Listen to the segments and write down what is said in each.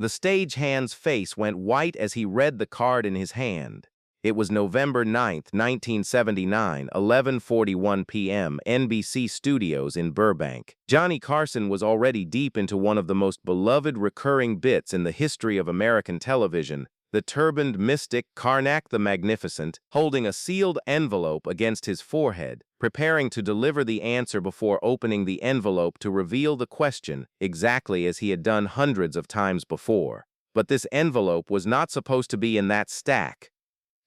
The stagehand's face went white as he read the card in his hand. It was November 9th, 1979, 11:41 p.m., NBC Studios in Burbank. Johnny Carson was already deep into one of the most beloved recurring bits in the history of American television, the turbaned mystic Carnac the Magnificent, holding a sealed envelope against his forehead, preparing to deliver the answer before opening the envelope to reveal the question, exactly as he had done hundreds of times before. But this envelope was not supposed to be in that stack.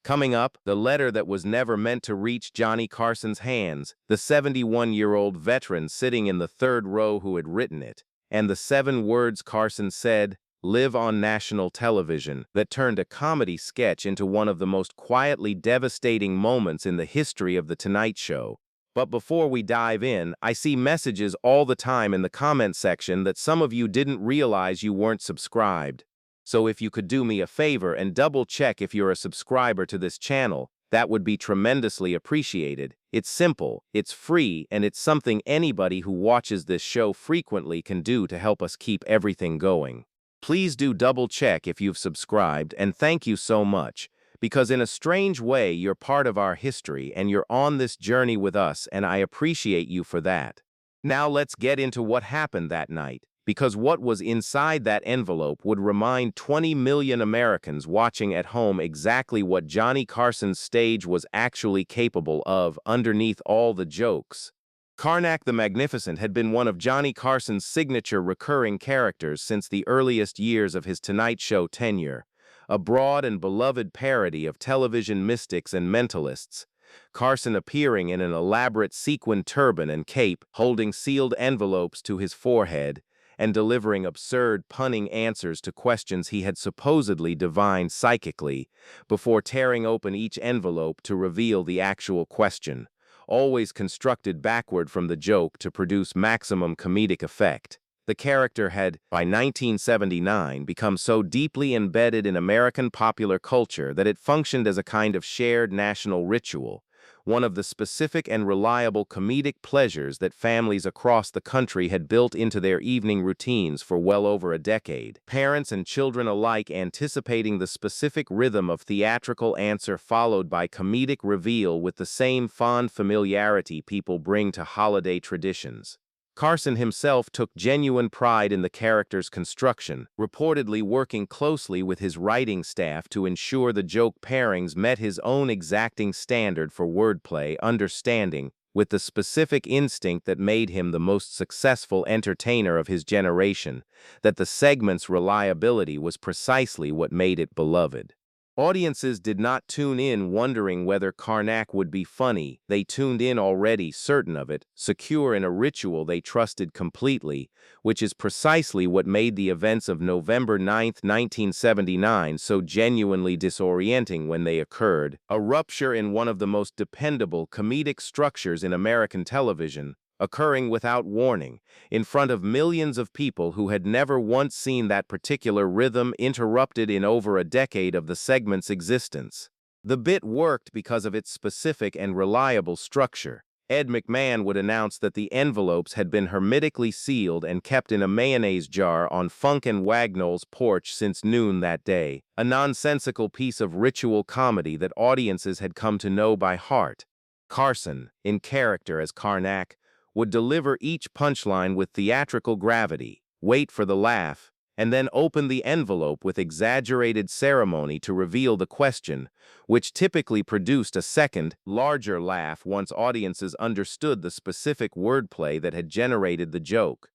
Coming up, the letter that was never meant to reach Johnny Carson's hands, the 71-year-old veteran sitting in the third row who had written it, and the 7 words Carson said, "Live on national television," that turned a comedy sketch into one of the most quietly devastating moments in the history of The Tonight Show. But before we dive in, I see messages all the time in the comment section that some of you didn't realize you weren't subscribed. So if you could do me a favor and double-check if you're a subscriber to this channel, that would be tremendously appreciated. It's simple, it's free, and it's something anybody who watches this show frequently can do to help us keep everything going. Please do double-check if you've subscribed, and thank you so much, because in a strange way you're part of our history and you're on this journey with us, and I appreciate you for that. Now let's get into what happened that night, because what was inside that envelope would remind 20 million Americans watching at home exactly what Johnny Carson's stage was actually capable of underneath all the jokes. Carnac the Magnificent had been one of Johnny Carson's signature recurring characters since the earliest years of his Tonight Show tenure, a broad and beloved parody of television mystics and mentalists. Carson appearing in an elaborate sequined turban and cape, holding sealed envelopes to his forehead, and delivering absurd, punning answers to questions he had supposedly divined psychically, before tearing open each envelope to reveal the actual question, always constructed backward from the joke to produce maximum comedic effect. The character had, by 1979, become so deeply embedded in American popular culture that it functioned as a kind of shared national ritual, one of the specific and reliable comedic pleasures that families across the country had built into their evening routines for well over a decade, parents and children alike anticipating the specific rhythm of theatrical answer followed by comedic reveal with the same fond familiarity people bring to holiday traditions. Carson himself took genuine pride in the character's construction, reportedly working closely with his writing staff to ensure the joke pairings met his own exacting standard for wordplay, understanding, with the specific instinct that made him the most successful entertainer of his generation, that the segment's reliability was precisely what made it beloved. Audiences did not tune in wondering whether Carnac would be funny. They tuned in already certain of it, secure in a ritual they trusted completely, which is precisely what made the events of November 9th, 1979 so genuinely disorienting when they occurred. A rupture in one of the most dependable comedic structures in American television, occurring without warning, in front of millions of people who had never once seen that particular rhythm interrupted in over a decade of the segment's existence. The bit worked because of its specific and reliable structure. Ed McMahon would announce that the envelopes had been hermetically sealed and kept in a mayonnaise jar on Funk and Wagnall's porch since noon that day, a nonsensical piece of ritual comedy that audiences had come to know by heart. Carson, in character as Carnac, would deliver each punchline with theatrical gravity, wait for the laugh, and then open the envelope with exaggerated ceremony to reveal the question, which typically produced a second, larger laugh once audiences understood the specific wordplay that had generated the joke.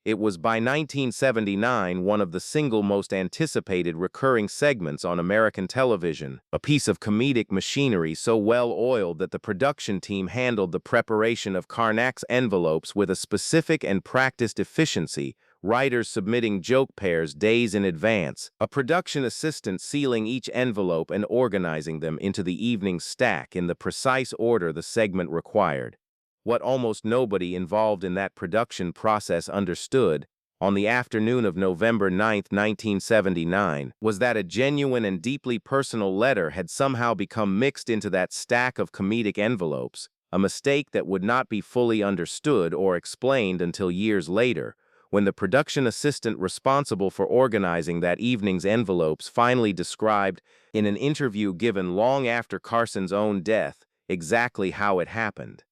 It was by 1979 one of the single most anticipated recurring segments on American television, a piece of comedic machinery so well-oiled that the production team handled the preparation of Carnac's envelopes with a specific and practiced efficiency, writers submitting joke pairs days in advance, a production assistant sealing each envelope and organizing them into the evening stack in the precise order the segment required. What almost nobody involved in that production process understood, on the afternoon of November 9th, 1979, was that a genuine and deeply personal letter had somehow become mixed into that stack of comedic envelopes, a mistake that would not be fully understood or explained until years later, when the production assistant responsible for organizing that evening's envelopes finally described, in an interview given long after Carson's own death, exactly how it happened.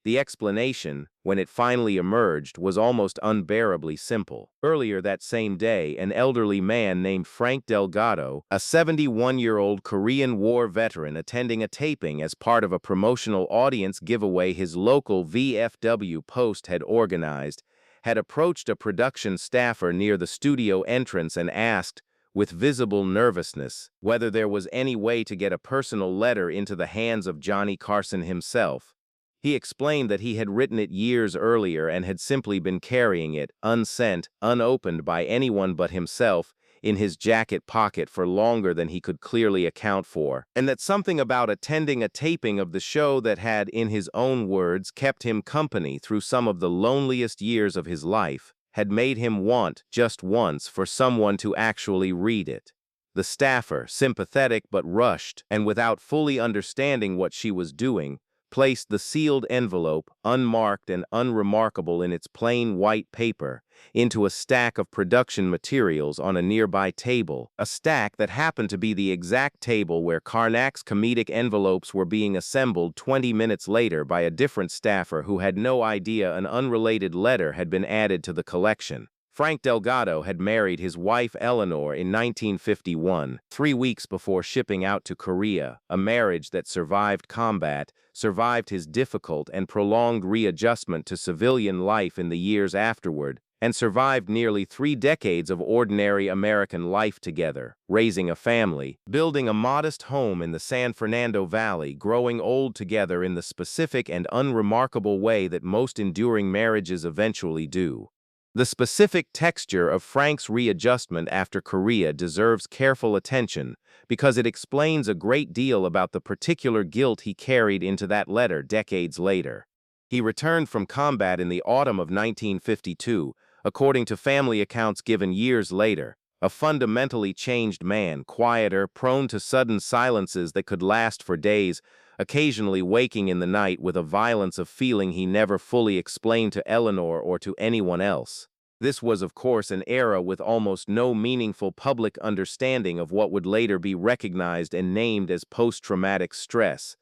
The explanation, when it finally emerged, was almost unbearably simple. Earlier that same day, an elderly man named Frank Delgado, a 71-year-old Korean War veteran attending a taping as part of a promotional audience giveaway his local VFW post had organized, had approached a production staffer near the studio entrance and asked, with visible nervousness, whether there was any way to get a personal letter into the hands of Johnny Carson himself. He explained that he had written it years earlier and had simply been carrying it, unsent, unopened by anyone but himself, in his jacket pocket for longer than he could clearly account for, and that something about attending a taping of the show that had, in his own words, kept him company through some of the loneliest years of his life, had made him want, just once, for someone to actually read it. The staffer, sympathetic but rushed, and without fully understanding what she was doing, placed the sealed envelope, unmarked and unremarkable in its plain white paper, into a stack of production materials on a nearby table, a stack that happened to be the exact table where Carnac's comedic envelopes were being assembled 20 minutes later by a different staffer who had no idea an unrelated letter had been added to the collection. Frank Delgado had married his wife Eleanor in 1951, 3 weeks before shipping out to Korea, a marriage that survived combat, survived his difficult and prolonged readjustment to civilian life in the years afterward, and survived nearly 3 decades of ordinary American life together, raising a family, building a modest home in the San Fernando Valley, growing old together in the specific and unremarkable way that most enduring marriages eventually do. The specific texture of Frank's readjustment after Korea deserves careful attention because it explains a great deal about the particular guilt he carried into that letter decades later. He returned from combat in the autumn of 1952, according to family accounts given years later, a fundamentally changed man, quieter, prone to sudden silences that could last for days, occasionally waking in the night with a violence of feeling he never fully explained to Eleanor or to anyone else. This was, of course, an era with almost no meaningful public understanding of what would later be recognized and named as post-traumatic stress.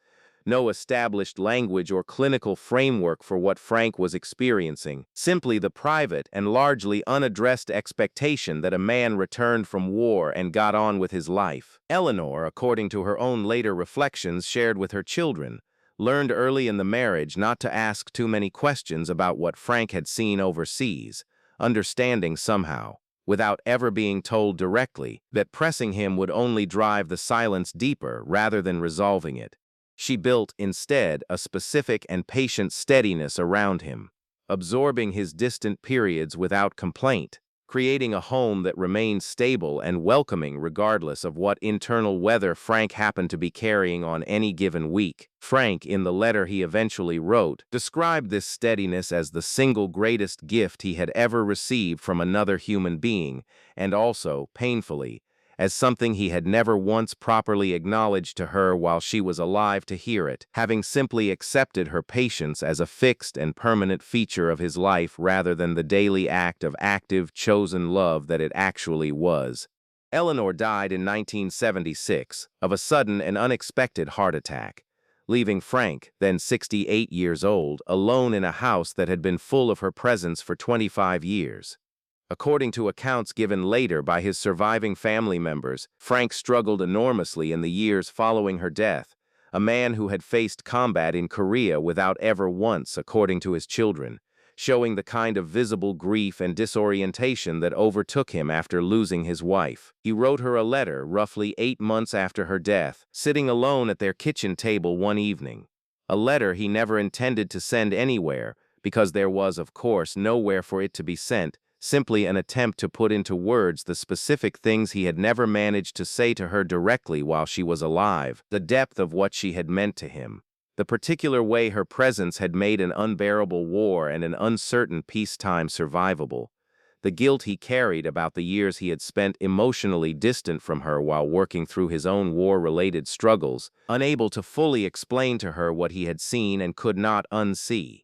No established language or clinical framework for what Frank was experiencing, simply the private and largely unaddressed expectation that a man returned from war and got on with his life. Eleanor, according to her own later reflections shared with her children, learned early in the marriage not to ask too many questions about what Frank had seen overseas, understanding somehow, without ever being told directly, that pressing him would only drive the silence deeper rather than resolving it. She built, instead, a specific and patient steadiness around him, absorbing his distant periods without complaint, creating a home that remained stable and welcoming regardless of what internal weather Frank happened to be carrying on any given week. Frank, in the letter he eventually wrote, described this steadiness as the single greatest gift he had ever received from another human being, and also, painfully, as something he had never once properly acknowledged to her while she was alive to hear it, having simply accepted her patience as a fixed and permanent feature of his life rather than the daily act of active, chosen love that it actually was. Eleanor died in 1976 of a sudden and unexpected heart attack, leaving Frank, then 68 years old, alone in a house that had been full of her presence for 25 years. According to accounts given later by his surviving family members, Frank struggled enormously in the years following her death, a man who had faced combat in Korea without ever once, according to his children, showing the kind of visible grief and disorientation that overtook him after losing his wife. He wrote her a letter roughly 8 months after her death, sitting alone at their kitchen table one evening. A letter he never intended to send anywhere, because there was, of course, nowhere for it to be sent, simply an attempt to put into words the specific things he had never managed to say to her directly while she was alive, the depth of what she had meant to him, the particular way her presence had made an unbearable war and an uncertain peacetime survivable, the guilt he carried about the years he had spent emotionally distant from her while working through his own war-related struggles, unable to fully explain to her what he had seen and could not unsee.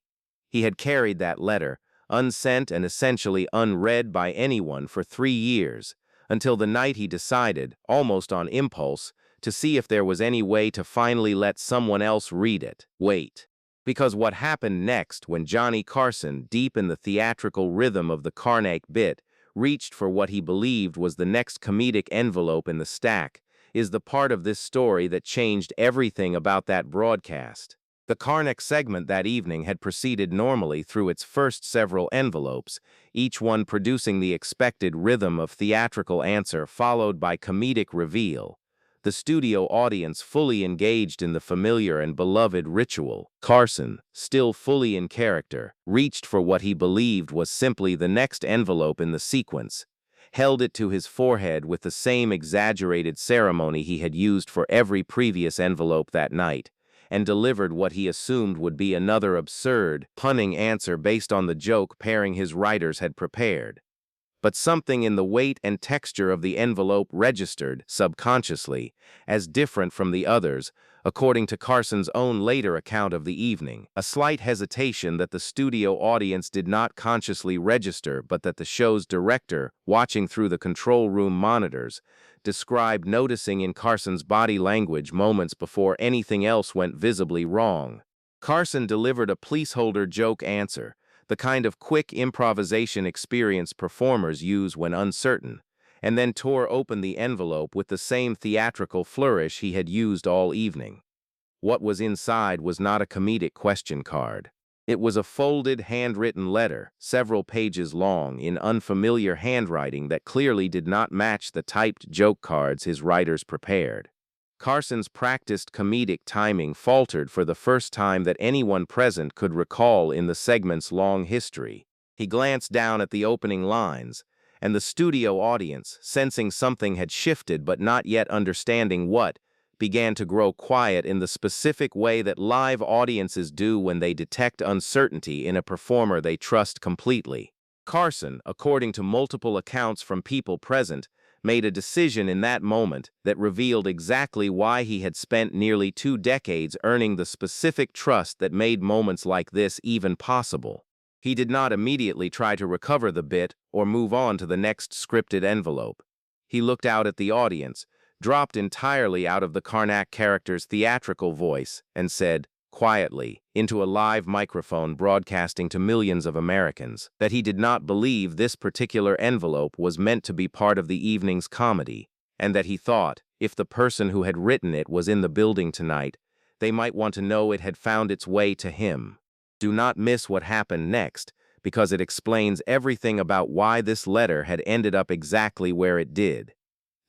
He had carried that letter, unsent and essentially unread by anyone for 3 years, until the night he decided, almost on impulse, to see if there was any way to finally let someone else read it. Wait. Because what happened next when Johnny Carson, deep in the theatrical rhythm of the Carnac bit, reached for what he believed was the next comedic envelope in the stack, is the part of this story that changed everything about that broadcast. The Carnac segment that evening had proceeded normally through its first several envelopes, each one producing the expected rhythm of theatrical answer followed by comedic reveal. The studio audience fully engaged in the familiar and beloved ritual. Carson, still fully in character, reached for what he believed was simply the next envelope in the sequence, held it to his forehead with the same exaggerated ceremony he had used for every previous envelope that night, and delivered what he assumed would be another absurd, punning answer based on the joke pairing his writers had prepared. But something in the weight and texture of the envelope registered, subconsciously, as different from the others, according to Carson's own later account of the evening. A slight hesitation that the studio audience did not consciously register, but that the show's director, watching through the control room monitors, described noticing in Carson's body language moments before anything else went visibly wrong. Carson delivered a placeholder joke answer, the kind of quick improvisation experienced performers use when uncertain, and then tore open the envelope with the same theatrical flourish he had used all evening. What was inside was not a comedic question card. It was a folded, handwritten letter, several pages long, in unfamiliar handwriting that clearly did not match the typed joke cards his writers prepared. Carson's practiced comedic timing faltered for the first time that anyone present could recall in the segment's long history. He glanced down at the opening lines, and the studio audience, sensing something had shifted but not yet understanding what, began to grow quiet in the specific way that live audiences do when they detect uncertainty in a performer they trust completely. Carson, according to multiple accounts from people present, made a decision in that moment that revealed exactly why he had spent nearly 2 decades earning the specific trust that made moments like this even possible. He did not immediately try to recover the bit or move on to the next scripted envelope. He looked out at the audience, dropped entirely out of the Carnac character's theatrical voice, and said, quietly, into a live microphone broadcasting to millions of Americans, that he did not believe this particular envelope was meant to be part of the evening's comedy, and that he thought, if the person who had written it was in the building tonight, they might want to know it had found its way to him. Do not miss what happened next, because it explains everything about why this letter had ended up exactly where it did.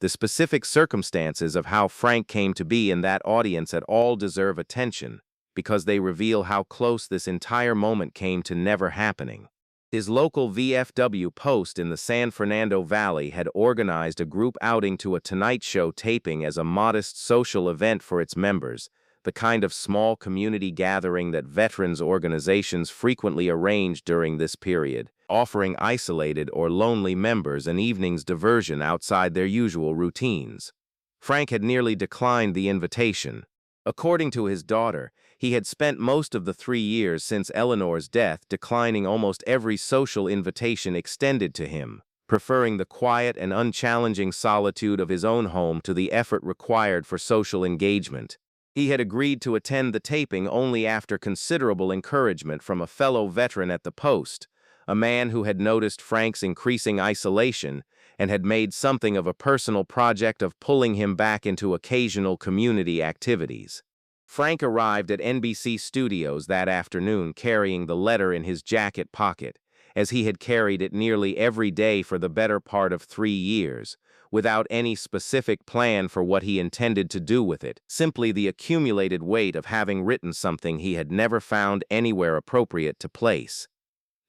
The specific circumstances of how Frank came to be in that audience at all deserve attention, because they reveal how close this entire moment came to never happening. His local VFW post in the San Fernando Valley had organized a group outing to a Tonight Show taping as a modest social event for its members, the kind of small community gathering that veterans organizations frequently arrange during this period, offering isolated or lonely members an evening's diversion outside their usual routines. Frank had nearly declined the invitation. According to his daughter, he had spent most of the 3 years since Eleanor's death declining almost every social invitation extended to him, preferring the quiet and unchallenging solitude of his own home to the effort required for social engagement. He had agreed to attend the taping only after considerable encouragement from a fellow veteran at the post, a man who had noticed Frank's increasing isolation and had made something of a personal project of pulling him back into occasional community activities. Frank arrived at NBC Studios that afternoon carrying the letter in his jacket pocket, as he had carried it nearly every day for the better part of 3 years, without any specific plan for what he intended to do with it, simply the accumulated weight of having written something he had never found anywhere appropriate to place.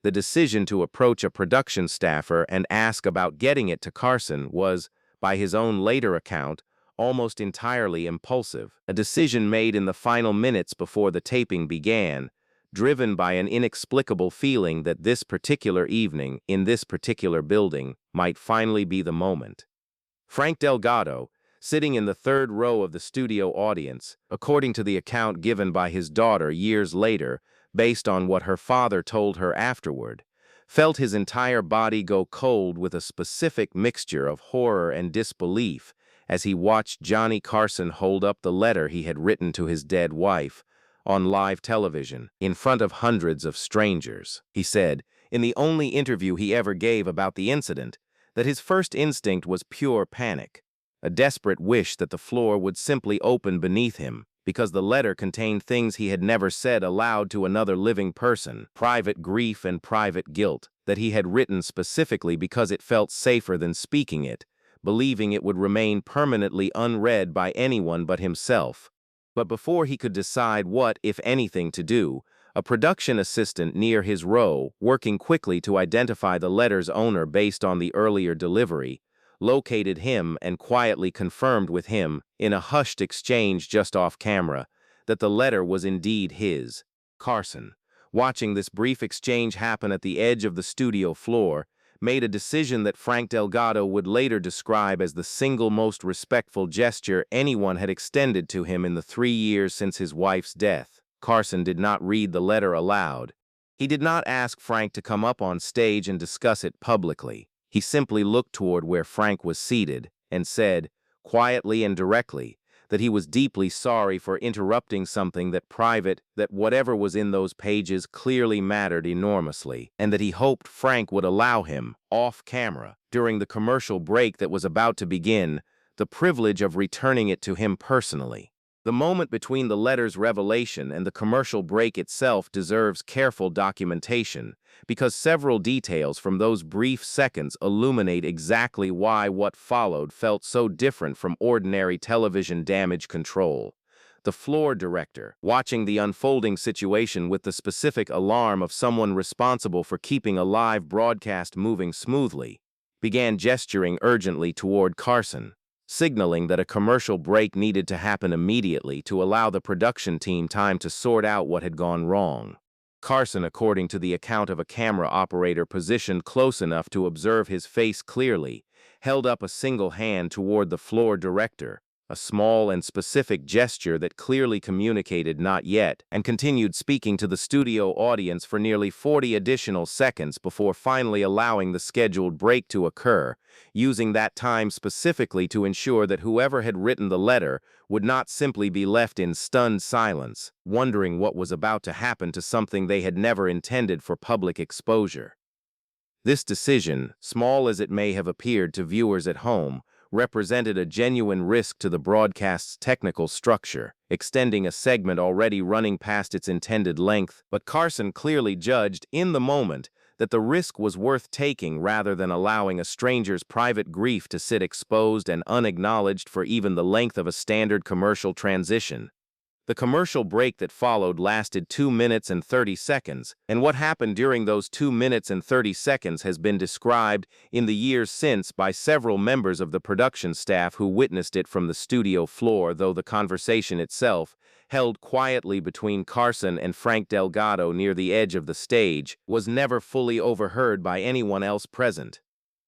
The decision to approach a production staffer and ask about getting it to Carson was, by his own later account, almost entirely impulsive, a decision made in the final minutes before the taping began, driven by an inexplicable feeling that this particular evening, in this particular building, might finally be the moment. Frank Delgado, sitting in the third row of the studio audience, according to the account given by his daughter years later, based on what her father told her afterward, felt his entire body go cold with a specific mixture of horror and disbelief as he watched Johnny Carson hold up the letter he had written to his dead wife on live television in front of hundreds of strangers. He said, in the only interview he ever gave about the incident, that his first instinct was pure panic, a desperate wish that the floor would simply open beneath him, because the letter contained things he had never said aloud to another living person, private grief and private guilt, that he had written specifically because it felt safer than speaking it, believing it would remain permanently unread by anyone but himself. But before he could decide what, if anything, to do, a production assistant near his row, working quickly to identify the letter's owner based on the earlier delivery, located him and quietly confirmed with him, in a hushed exchange just off camera, that the letter was indeed his. Carson, watching this brief exchange happen at the edge of the studio floor, made a decision that Frank Delgado would later describe as the single most respectful gesture anyone had extended to him in the 3 years since his wife's death. Carson did not read the letter aloud. He did not ask Frank to come up on stage and discuss it publicly. He simply looked toward where Frank was seated and said, quietly and directly, that he was deeply sorry for interrupting something that whatever was in those pages clearly mattered enormously, and that he hoped Frank would allow him, off camera, during the commercial break that was about to begin, the privilege of returning it to him personally. The moment between the letter's revelation and the commercial break itself deserves careful documentation, because several details from those brief seconds illuminate exactly why what followed felt so different from ordinary television damage control. The floor director, watching the unfolding situation with the specific alarm of someone responsible for keeping a live broadcast moving smoothly, began gesturing urgently toward Carson, signaling that a commercial break needed to happen immediately to allow the production team time to sort out what had gone wrong. Carson, according to the account of a camera operator positioned close enough to observe his face clearly, held up a single hand toward the floor director, a small and specific gesture that clearly communicated not yet, and continued speaking to the studio audience for nearly 40 additional seconds before finally allowing the scheduled break to occur, using that time specifically to ensure that whoever had written the letter would not simply be left in stunned silence, wondering what was about to happen to something they had never intended for public exposure. This decision, small as it may have appeared to viewers at home, represented a genuine risk to the broadcast's technical structure, extending a segment already running past its intended length, but Carson clearly judged, in the moment, that the risk was worth taking rather than allowing a stranger's private grief to sit exposed and unacknowledged for even the length of a standard commercial transition. The commercial break that followed lasted 2 minutes and 30 seconds, and what happened during those 2 minutes and 30 seconds has been described in the years since by several members of the production staff who witnessed it from the studio floor, though the conversation itself, held quietly between Carson and Frank Delgado near the edge of the stage, was never fully overheard by anyone else present.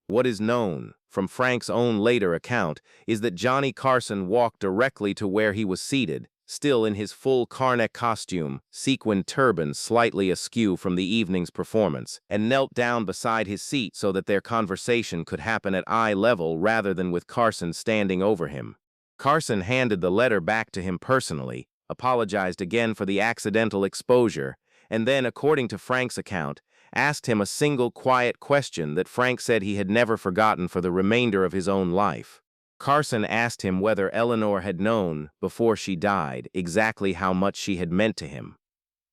What is known, from Frank's own later account, is that Johnny Carson walked directly to where he was seated, still in his full Carnac costume, sequined turban slightly askew from the evening's performance, and knelt down beside his seat so that their conversation could happen at eye level rather than with Carson standing over him. Carson handed the letter back to him personally, apologized again for the accidental exposure, and then, according to Frank's account, asked him a single quiet question that Frank said he had never forgotten for the remainder of his own life. Carson asked him whether Eleanor had known, before she died, exactly how much she had meant to him.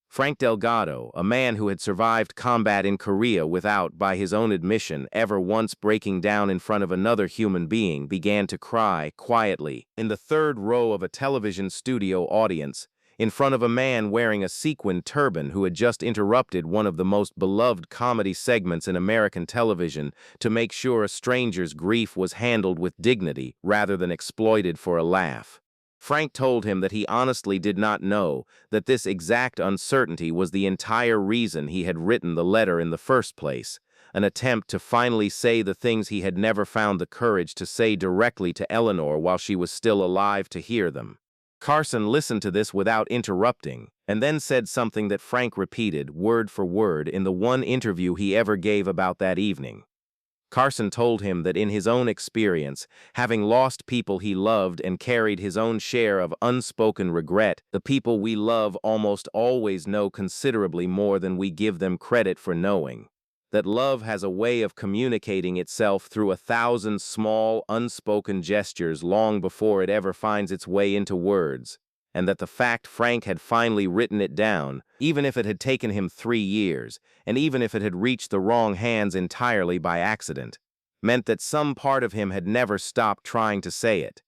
Frank Delgado, a man who had survived combat in Korea without, by his own admission, ever once breaking down in front of another human being, began to cry quietly in the third row of a television studio audience, in front of a man wearing a sequined turban who had just interrupted one of the most beloved comedy segments in American television to make sure a stranger's grief was handled with dignity rather than exploited for a laugh. Frank told him that he honestly did not know that this exact uncertainty was the entire reason he had written the letter in the first place, an attempt to finally say the things he had never found the courage to say directly to Eleanor while she was still alive to hear them. Carson listened to this without interrupting, and then said something that Frank repeated, word for word, in the one interview he ever gave about that evening. Carson told him that in his own experience, having lost people he loved and carried his own share of unspoken regret, the people we love almost always know considerably more than we give them credit for knowing. That love has a way of communicating itself through 1,000 small, unspoken gestures long before it ever finds its way into words, and that the fact Frank had finally written it down, even if it had taken him 3 years, and even if it had reached the wrong hands entirely by accident, meant that some part of him had never stopped trying to say it.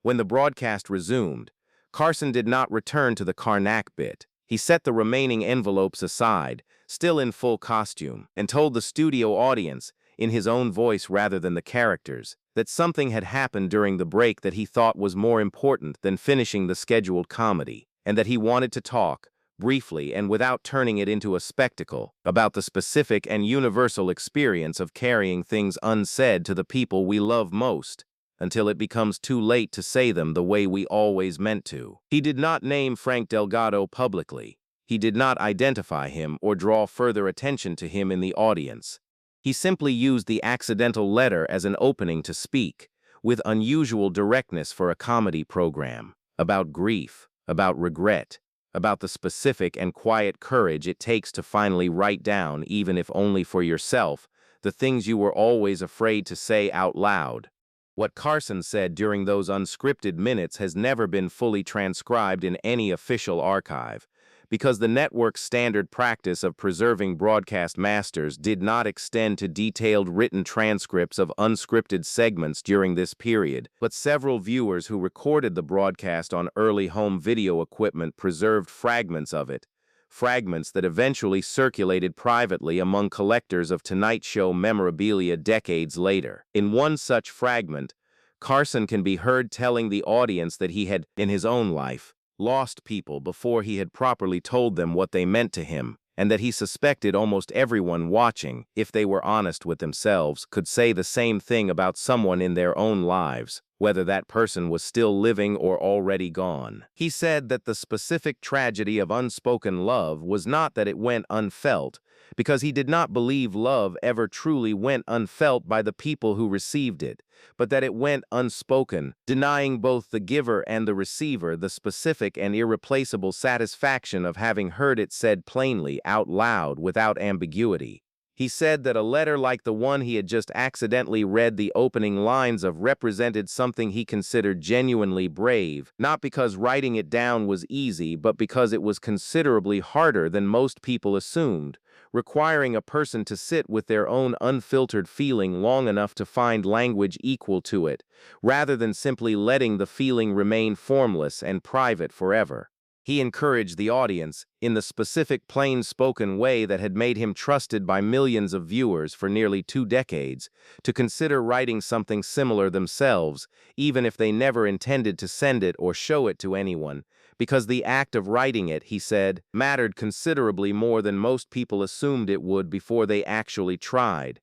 When the broadcast resumed, Carson did not return to the Carnac bit. He set the remaining envelopes aside, still in full costume, and told the studio audience, in his own voice rather than the characters, that something had happened during the break that he thought was more important than finishing the scheduled comedy, and that he wanted to talk, briefly and without turning it into a spectacle, about the specific and universal experience of carrying things unsaid to the people we love most, until it becomes too late to say them the way we always meant to. He did not name Frank Delgado publicly. He did not identify him or draw further attention to him in the audience. He simply used the accidental letter as an opening to speak, with unusual directness for a comedy program, about grief, about regret, about the specific and quiet courage it takes to finally write down, even if only for yourself, the things you were always afraid to say out loud. What Carson said during those unscripted minutes has never been fully transcribed in any official archive, because the network's standard practice of preserving broadcast masters did not extend to detailed written transcripts of unscripted segments during this period, but several viewers who recorded the broadcast on early home video equipment preserved fragments of it, fragments that eventually circulated privately among collectors of Tonight Show memorabilia decades later. In one such fragment, Carson can be heard telling the audience that he had, in his own life, lost people before he had properly told them what they meant to him, and that he suspected almost everyone watching, if they were honest with themselves, could say the same thing about someone in their own lives, whether that person was still living or already gone. He said that the specific tragedy of unspoken love was not that it went unfelt, because he did not believe love ever truly went unfelt by the people who received it, but that it went unspoken, denying both the giver and the receiver the specific and irreplaceable satisfaction of having heard it said plainly, out loud, without ambiguity. He said that a letter like the one he had just accidentally read the opening lines of represented something he considered genuinely brave, not because writing it down was easy, but because it was considerably harder than most people assumed, requiring a person to sit with their own unfiltered feeling long enough to find language equal to it, rather than simply letting the feeling remain formless and private forever. He encouraged the audience, in the specific plain-spoken way that had made him trusted by millions of viewers for nearly 2 decades, to consider writing something similar themselves, even if they never intended to send it or show it to anyone, because the act of writing it, he said, mattered considerably more than most people assumed it would before they actually tried.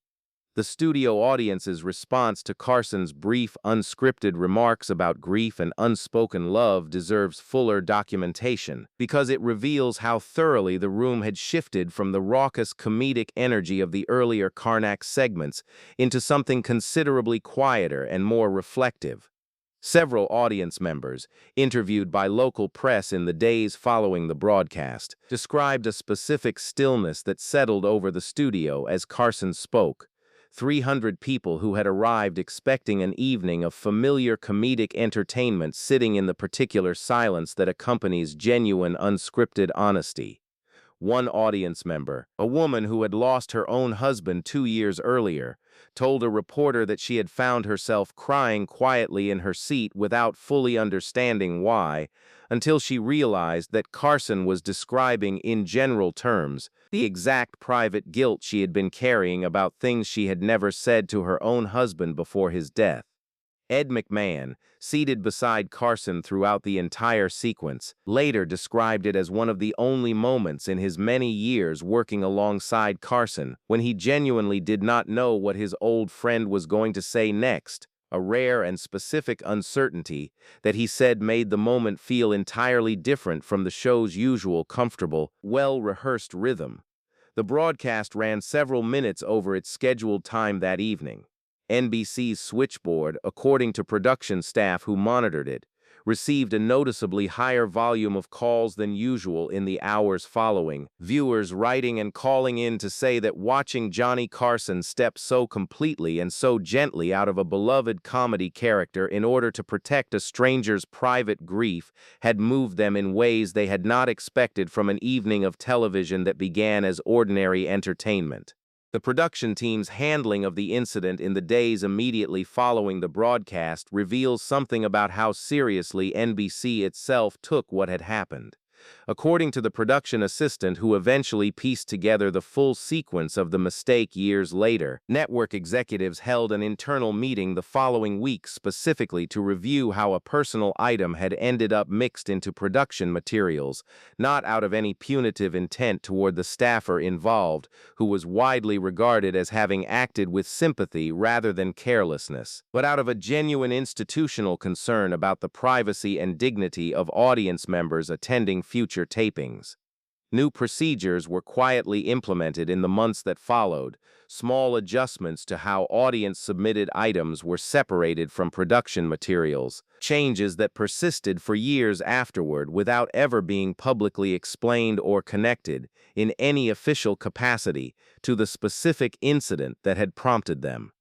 The studio audience's response to Carson's brief, unscripted remarks about grief and unspoken love deserves fuller documentation, because it reveals how thoroughly the room had shifted from the raucous comedic energy of the earlier Carnac segments into something considerably quieter and more reflective. Several audience members, interviewed by local press in the days following the broadcast, described a specific stillness that settled over the studio as Carson spoke. 300 people who had arrived expecting an evening of familiar comedic entertainment sitting in the particular silence that accompanies genuine unscripted honesty. One audience member, a woman who had lost her own husband 2 years earlier, told a reporter that she had found herself crying quietly in her seat without fully understanding why, until she realized that Carson was describing, in general terms, the exact private guilt she had been carrying about things she had never said to her own husband before his death. Ed McMahon, seated beside Carson throughout the entire sequence, later described it as one of the only moments in his many years working alongside Carson when he genuinely did not know what his old friend was going to say next, a rare and specific uncertainty that he said made the moment feel entirely different from the show's usual comfortable, well-rehearsed rhythm. The broadcast ran several minutes over its scheduled time that evening. NBC's switchboard, according to production staff who monitored it, received a noticeably higher volume of calls than usual in the hours following, viewers writing and calling in to say that watching Johnny Carson step so completely and so gently out of a beloved comedy character in order to protect a stranger's private grief had moved them in ways they had not expected from an evening of television that began as ordinary entertainment. The production team's handling of the incident in the days immediately following the broadcast reveals something about how seriously NBC itself took what had happened. According to the production assistant who eventually pieced together the full sequence of the mistake years later, network executives held an internal meeting the following week specifically to review how a personal item had ended up mixed into production materials, not out of any punitive intent toward the staffer involved, who was widely regarded as having acted with sympathy rather than carelessness, but out of a genuine institutional concern about the privacy and dignity of audience members attending future tapings. New procedures were quietly implemented in the months that followed, small adjustments to how audience-submitted items were separated from production materials, changes that persisted for years afterward without ever being publicly explained or connected, in any official capacity, to the specific incident that had prompted them.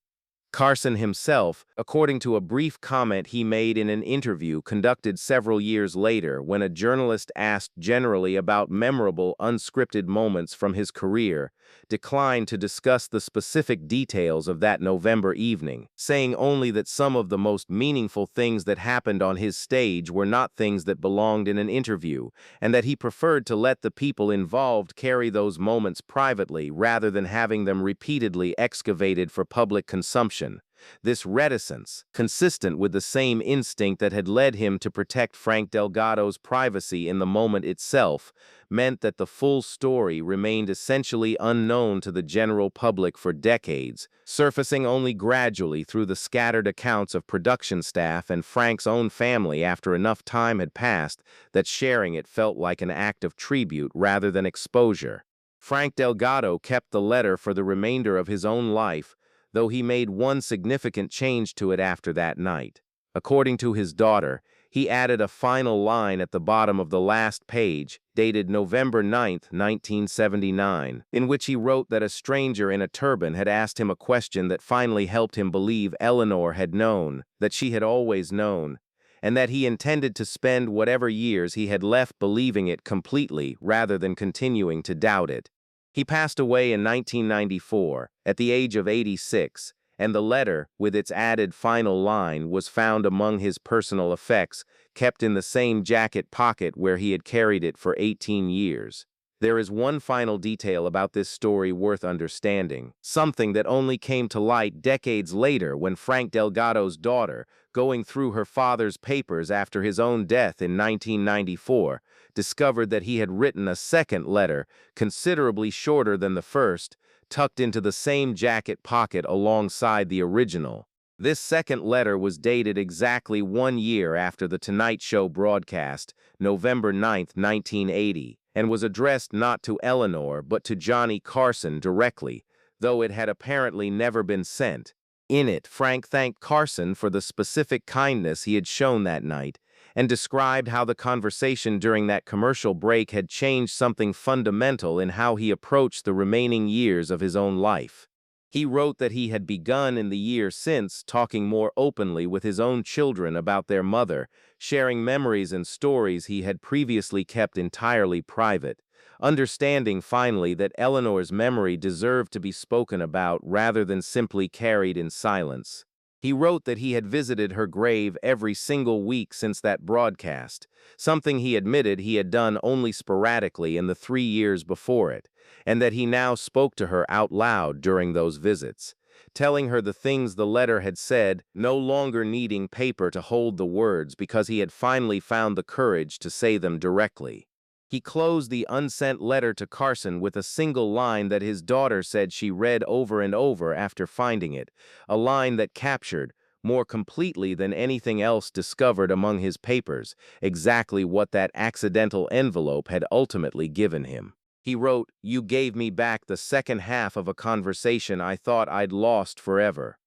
Carson himself, according to a brief comment he made in an interview conducted several years later when a journalist asked generally about memorable unscripted moments from his career, declined to discuss the specific details of that November evening, saying only that some of the most meaningful things that happened on his stage were not things that belonged in an interview, and that he preferred to let the people involved carry those moments privately rather than having them repeatedly excavated for public consumption. This reticence, consistent with the same instinct that had led him to protect Frank Delgado's privacy in the moment itself, meant that the full story remained essentially unknown to the general public for decades, surfacing only gradually through the scattered accounts of production staff and Frank's own family after enough time had passed that sharing it felt like an act of tribute rather than exposure. Frank Delgado kept the letter for the remainder of his own life, though he made one significant change to it after that night. According to his daughter, he added a final line at the bottom of the last page, dated November 9, 1979, in which he wrote that a stranger in a turban had asked him a question that finally helped him believe Eleanor had known, that she had always known, and that he intended to spend whatever years he had left believing it completely rather than continuing to doubt it. He passed away in 1994, at the age of 86, and the letter, with its added final line, was found among his personal effects, kept in the same jacket pocket where he had carried it for 18 years. There is one final detail about this story worth understanding, something that only came to light decades later when Frank Delgado's daughter, going through her father's papers after his own death in 1994, discovered that he had written a second letter, considerably shorter than the first, tucked into the same jacket pocket alongside the original. This second letter was dated exactly 1 year after The Tonight Show broadcast, November 9, 1980, and was addressed not to Eleanor but to Johnny Carson directly, though it had apparently never been sent. In it, Frank thanked Carson for the specific kindness he had shown that night, and described how the conversation during that commercial break had changed something fundamental in how he approached the remaining years of his own life. He wrote that he had begun in the year since talking more openly with his own children about their mother, sharing memories and stories he had previously kept entirely private, understanding finally that Eleanor's memory deserved to be spoken about rather than simply carried in silence. He wrote that he had visited her grave every single week since that broadcast, something he admitted he had done only sporadically in the 3 years before it, and that he now spoke to her out loud during those visits, telling her the things the letter had said, no longer needing paper to hold the words because he had finally found the courage to say them directly. He closed the unsent letter to Carson with a single line that his daughter said she read over and over after finding it, a line that captured, more completely than anything else discovered among his papers, exactly what that accidental envelope had ultimately given him. He wrote, "You gave me back the second half of a conversation I thought I'd lost forever."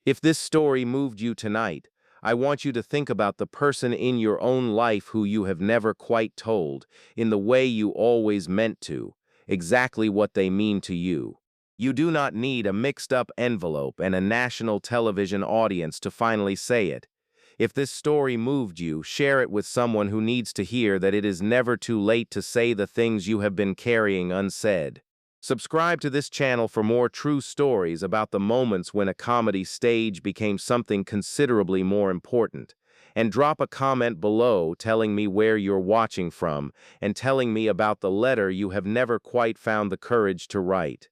If this story moved you tonight, I want you to think about the person in your own life who you have never quite told, in the way you always meant to, exactly what they mean to you. You do not need a mixed-up envelope and a national television audience to finally say it. If this story moved you, share it with someone who needs to hear that it is never too late to say the things you have been carrying unsaid. Subscribe to this channel for more true stories about the moments when a comedy stage became something considerably more important. And drop a comment below telling me where you're watching from and telling me about the letter you have never quite found the courage to write.